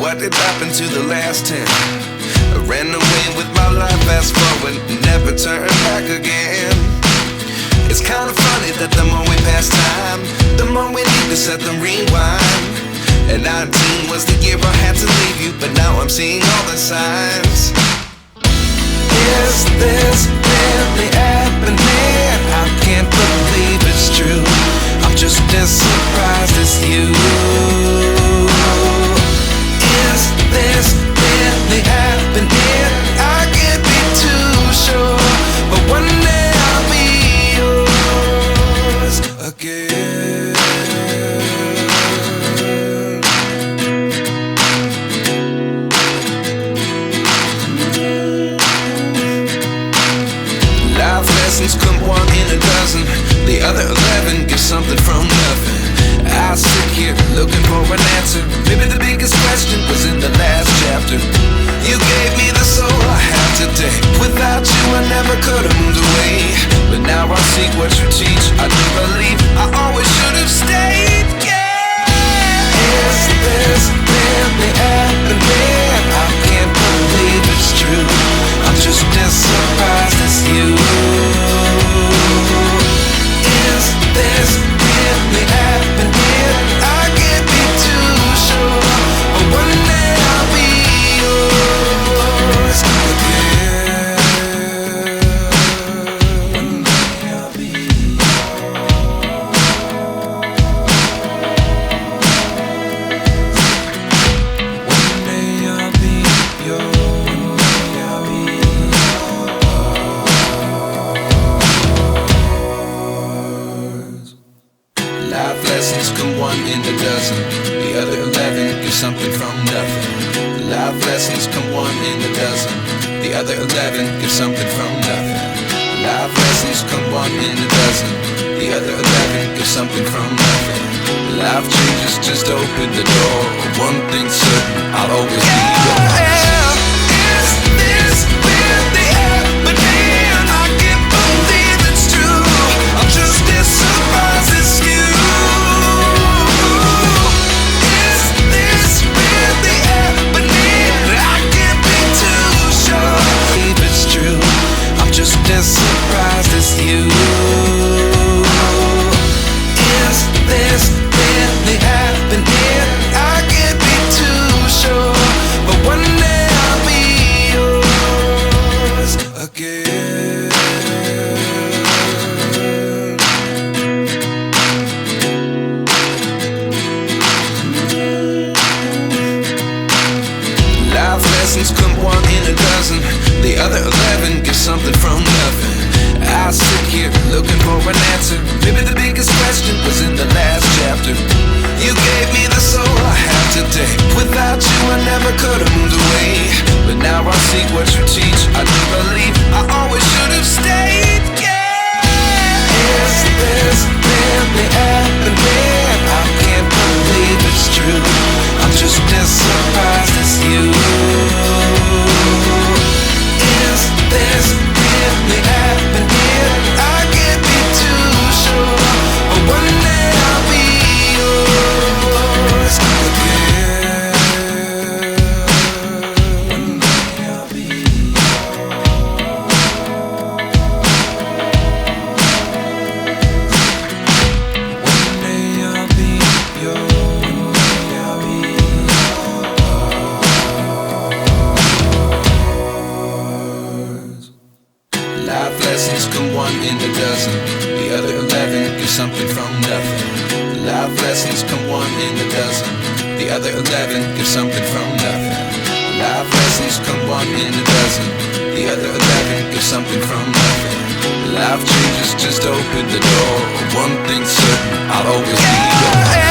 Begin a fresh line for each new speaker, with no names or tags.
what did happen to the last 10? I ran away with my life, fast forward, never turn back again. It's kinda funny that the more we pass time, the more we need to set the rewind. And 19 was the year I had to leave you, but now I'm seeing all the signs. Is this really happening? I can't believe it's true. I'm just as surprised as you. Is this really happening? I can't be too sure, but one day I'll be yours again. Life lessons come one in a dozen. The other 11 give something from nothing. I sit here looking for an answer. Maybe the biggest question was in the last chapter. You gave me the soul I have today. Without you I never could have moved away. But now I see what you teach. I do believe I always should have stayed. Yeah. Is this really happening? I can't believe it's true. I'm just as surprised as you. Is this really happening? I can't be too sure, but one day I'll be yours again. One day I'll be yours. One day I'll be yours. Life lessons come one in a dozen. The other 11 give something from nothing. Life lessons come one in a dozen. The other 11 give something from nothing. Life lessons come one in a dozen. The other 11 give something from nothing. Life changes just open the door. One thing's certain, I'll always be yours. Is this really happening? I can't believe it's true. I'm just as surprised as you. Just as surprised as you. Is this really happening? I can't be too sure, but one day I'll be yours again. Life lessons come one in a dozen. The other 11 give something from nothing. I sit here looking for an answer. Maybe the biggest question was in the last chapter. You gave me the soul I have today. Without you I never could have moved away. But now I see what you teach. I do believe I always should have stayed. Yeah. Is this really happening? I can't believe it's true. I'm just as surprised as you. Is this really happening? I can't be too sure, but one day I'll be yours again. One day I'll be yours. One day I'll be yours. Life lessons come one in a dozen. The other 11 give something from nothing. Life lessons come one in a dozen. The other 11 give something from nothing. Life lessons come one in a dozen. The other 11 give something from nothing. Life changes just open the door. One thing's certain, I'll always be yours.